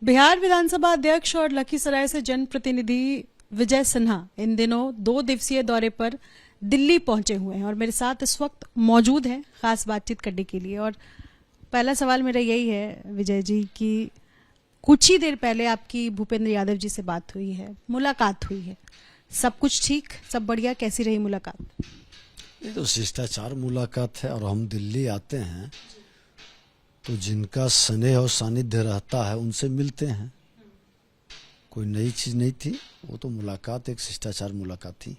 बिहार विधानसभा अध्यक्ष और लखीसराय से जनप्रतिनिधि विजय सिन्हा इन दिनों 2 दिवसीय दौरे पर दिल्ली पहुंचे हुए हैं और मेरे साथ इस वक्त मौजूद हैं खास बातचीत करने के लिए। और पहला सवाल मेरा यही है विजय जी कि कुछ ही देर पहले आपकी भूपेंद्र यादव जी से बात हुई है, मुलाकात हुई है, सब कुछ ठीक, सब बढ़िया, कैसी रही मुलाकात? ये तो शिष्टाचार मुलाकात है और हम दिल्ली आते हैं तो जिनका स्नेह और सानिध्य रहता है उनसे मिलते हैं। कोई नई चीज नहीं थी, वो तो मुलाकात एक शिष्टाचार मुलाकात थी।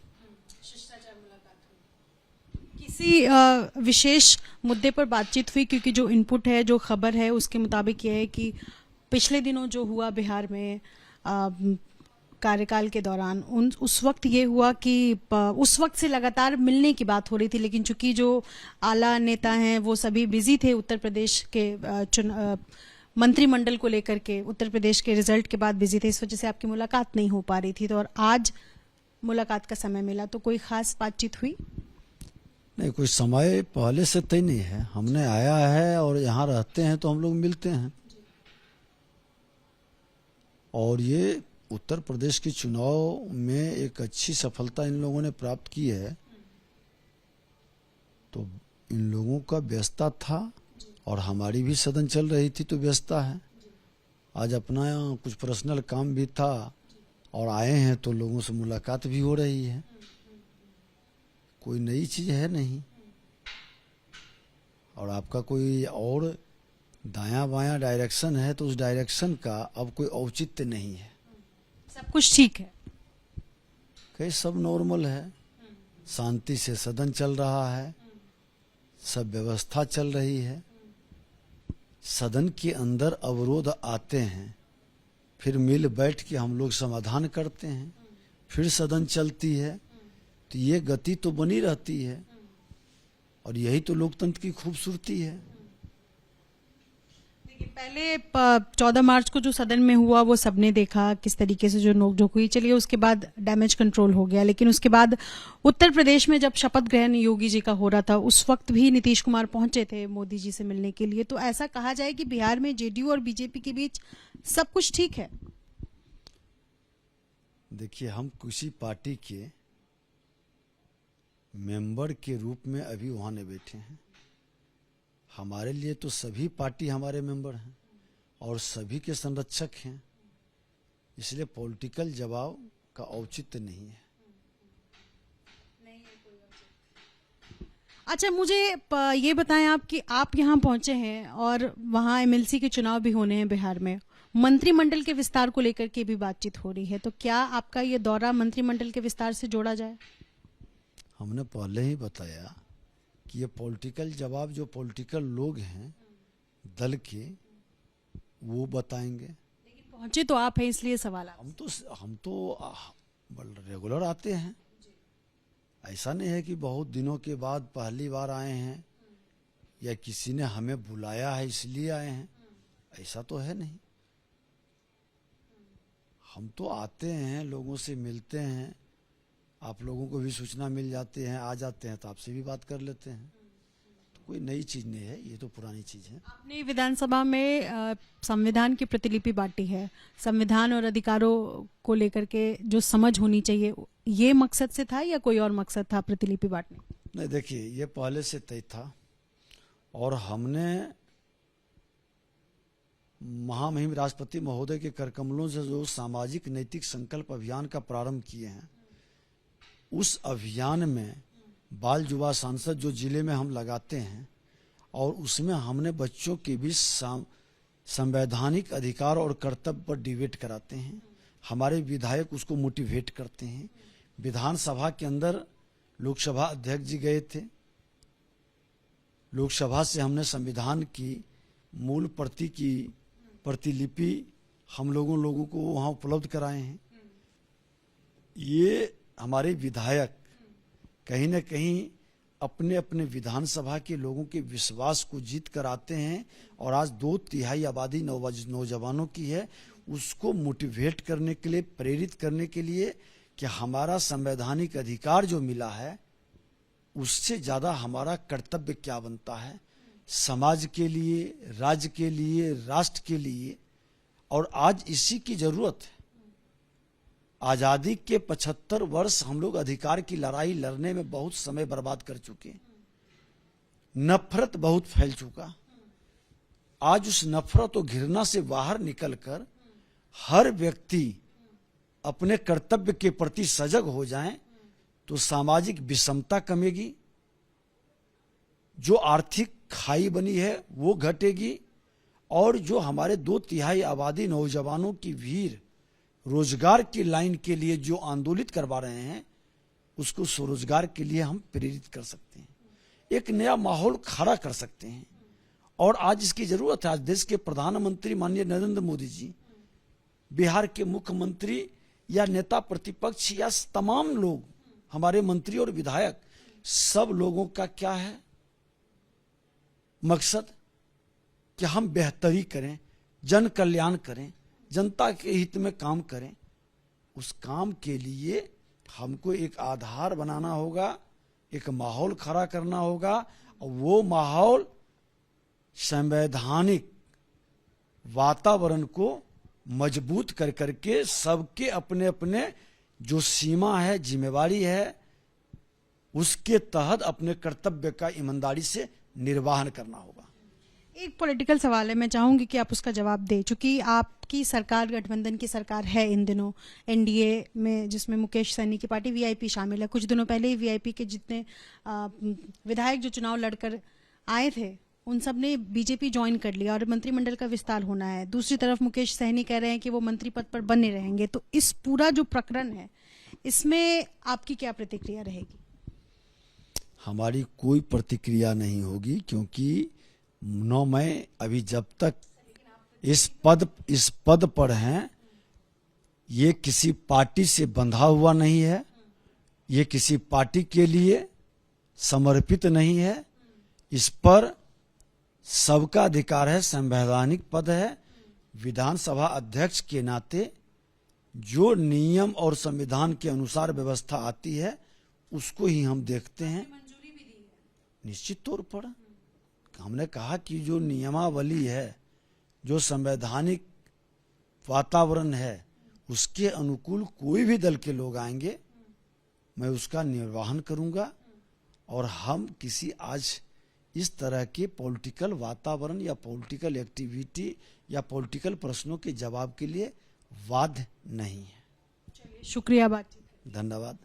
किसी विशेष मुद्दे पर बातचीत हुई? क्योंकि जो इनपुट है, जो खबर है, उसके मुताबिक यह है कि पिछले दिनों जो हुआ बिहार में कार्यकाल के दौरान उस वक्त ये हुआ कि उस वक्त से लगातार मिलने की बात हो रही थी, लेकिन चूंकि जो आला नेता हैं वो सभी बिजी थे उत्तर प्रदेश के मंत्रिमंडल को लेकर के, उत्तर प्रदेश के रिजल्ट के बाद बिजी थे, इस वजह से आपकी मुलाकात नहीं हो पा रही थी। तो और आज मुलाकात का समय मिला, तो कोई खास बातचीत हुई? नहीं, कोई समय पहले से तय नहीं है। हमने आया है और यहाँ रहते हैं तो हम लोग मिलते हैं। और ये उत्तर प्रदेश के चुनाव में एक अच्छी सफलता इन लोगों ने प्राप्त की है, तो इन लोगों का व्यस्तता था और हमारी भी सदन चल रही थी तो व्यस्तता है। आज अपना कुछ पर्सनल काम भी था और आए हैं तो लोगों से मुलाकात भी हो रही है। कोई नई चीज है नहीं। और आपका कोई और दायां बायां डायरेक्शन है तो उस डायरेक्शन का अब कोई औचित्य नहीं है। सब कुछ ठीक है? कहीं सब नॉर्मल है, शांति से सदन चल रहा है, सब व्यवस्था चल रही है। सदन के अंदर अवरोध आते हैं, फिर मिल बैठ के हम लोग समाधान करते हैं, फिर सदन चलती है, तो ये गति तो बनी रहती है और यही तो लोकतंत्र की खूबसूरती है। पहले 14 मार्च को जो सदन में हुआ वो सबने देखा किस तरीके से जो नोकझोंक हुई, चलिए उसके बाद डैमेज कंट्रोल हो गया, लेकिन उसके बाद उत्तर प्रदेश में जब शपथ ग्रहण योगी जी का हो रहा था उस वक्त भी नीतीश कुमार पहुंचे थे मोदी जी से मिलने के लिए। तो ऐसा कहा जाए कि बिहार में जेडीयू और बीजेपी के बीच सब कुछ ठीक है? देखिए, हम किसी पार्टी के मेंबर के रूप में अभी वहां नहीं बैठे हैं। हमारे लिए तो सभी पार्टी हमारे मेंबर हैं और सभी के संरक्षक हैं, इसलिए पॉलिटिकल जवाब का औचित्य नहीं है। अच्छा, मुझे ये बताएं आप कि आप यहाँ पहुंचे हैं और वहाँ एमएलसी के चुनाव भी होने हैं बिहार में, मंत्रिमंडल के विस्तार को लेकर के भी बातचीत हो रही है, तो क्या आपका ये दौरा मंत्रिमंडल के विस्तार से जोड़ा जाए? हमने पहले ही बताया कि ये पॉलिटिकल जवाब जो पॉलिटिकल लोग हैं दल के वो बताएंगे। लेकिन पहुंचे तो आप हैं, इसलिए सवाल आप। हम तो रेगुलर आते हैं। ऐसा नहीं है कि बहुत दिनों के बाद पहली बार आए हैं या किसी ने हमें बुलाया है इसलिए आए हैं, ऐसा तो है नहीं। हम तो आते हैं, लोगों से मिलते हैं, आप लोगों को भी सूचना मिल जाती है, आ जाते हैं तो आपसे भी बात कर लेते हैं। तो कोई नई चीज नहीं है, ये तो पुरानी चीज है। आपने विधानसभा में संविधान की प्रतिलिपि बांटी है, संविधान और अधिकारों को लेकर के जो समझ होनी चाहिए, ये मकसद से था या कोई और मकसद था प्रतिलिपि बांटने? नहीं, देखिए, ये पहले से तय था और हमने महामहिम राष्ट्रपति महोदय के करकमलों से जो सामाजिक नैतिक संकल्प अभियान का प्रारंभ किए हैं, उस अभियान में बाल युवा सांसद जो जिले में हम लगाते हैं और उसमें हमने बच्चों के बीच संवैधानिक अधिकार और कर्तव्य पर डिबेट कराते हैं। हमारे विधायक उसको मोटिवेट करते हैं। विधानसभा के अंदर लोकसभा अध्यक्ष जी गए थे, लोकसभा से हमने संविधान की मूल प्रति की प्रतिलिपि हम लोगों को वहां उपलब्ध कराए हैं। ये हमारे विधायक कहीं न कहीं अपने अपने विधानसभा के लोगों के विश्वास को जीत कर आते हैं और आज 2/3 आबादी नौजवानों की है, उसको मोटिवेट करने के लिए, प्रेरित करने के लिए कि हमारा संवैधानिक अधिकार जो मिला है उससे ज्यादा हमारा कर्तव्य क्या बनता है समाज के लिए, राज्य के लिए, राष्ट्र के लिए। और आज इसी की जरूरत है। आजादी के 75 वर्ष हम लोग अधिकार की लड़ाई लड़ने में बहुत समय बर्बाद कर चुके हैं। नफरत बहुत फैल चुका। आज उस नफरत और घृणा से बाहर निकलकर हर व्यक्ति अपने कर्तव्य के प्रति सजग हो जाएं तो सामाजिक विषमता कमेगी, जो आर्थिक खाई बनी है वो घटेगी, और जो हमारे 2/3 आबादी नौजवानों की भीड़ रोजगार की लाइन के लिए जो आंदोलित करवा रहे हैं उसको स्वरोजगार के लिए हम प्रेरित कर सकते हैं, एक नया माहौल खड़ा कर सकते हैं। और आज इसकी जरूरत है। आज देश के प्रधानमंत्री माननीय नरेंद्र मोदी जी, बिहार के मुख्यमंत्री या नेता प्रतिपक्ष या तमाम लोग, हमारे मंत्री और विधायक, सब लोगों का क्या है मकसद कि हम बेहतरी करें, जन कल्याण करें, जनता के हित में काम करें। उस काम के लिए हमको एक आधार बनाना होगा, एक माहौल खड़ा करना होगा, और वो माहौल संवैधानिक वातावरण को मजबूत कर करके सबके अपने अपने जो सीमा है, जिम्मेवारी है, उसके तहत अपने कर्तव्य का ईमानदारी से निर्वहन करना होगा। एक पॉलिटिकल सवाल है, मैं चाहूंगी कि आप उसका जवाब दें। चूंकि आपकी सरकार गठबंधन की सरकार है इन दिनों एनडीए में, जिसमें मुकेश सहनी की पार्टी वीआईपी शामिल है। कुछ दिनों पहले ही वीआईपी के जितने विधायक जो चुनाव लड़कर आए थे उन सब ने बीजेपी ज्वाइन कर लिया और मंत्रिमंडल का विस्तार होना है। दूसरी तरफ मुकेश सहनी कह रहे हैं कि वो मंत्री पद पर बने रहेंगे। तो इस पूरा जो प्रकरण है इसमें आपकी क्या प्रतिक्रिया रहेगी? हमारी कोई प्रतिक्रिया नहीं होगी, क्योंकि 9 मई अभी जब तक इस पद पर हैं, ये किसी पार्टी से बंधा हुआ नहीं है, ये किसी पार्टी के लिए समर्पित नहीं है। इस पर सबका अधिकार है, संवैधानिक पद है। विधानसभा अध्यक्ष के नाते जो नियम और संविधान के अनुसार व्यवस्था आती है उसको ही हम देखते हैं। निश्चित तौर पर हमने कहा कि जो नियमावली है, जो संवैधानिक वातावरण है, उसके अनुकूल कोई भी दल के लोग आएंगे, मैं उसका निर्वहन करूंगा। और हम किसी आज इस तरह के पॉलिटिकल वातावरण या पॉलिटिकल एक्टिविटी या पॉलिटिकल प्रश्नों के जवाब के लिए बाध्य नहीं है। शुक्रिया बातचीत। धन्यवाद।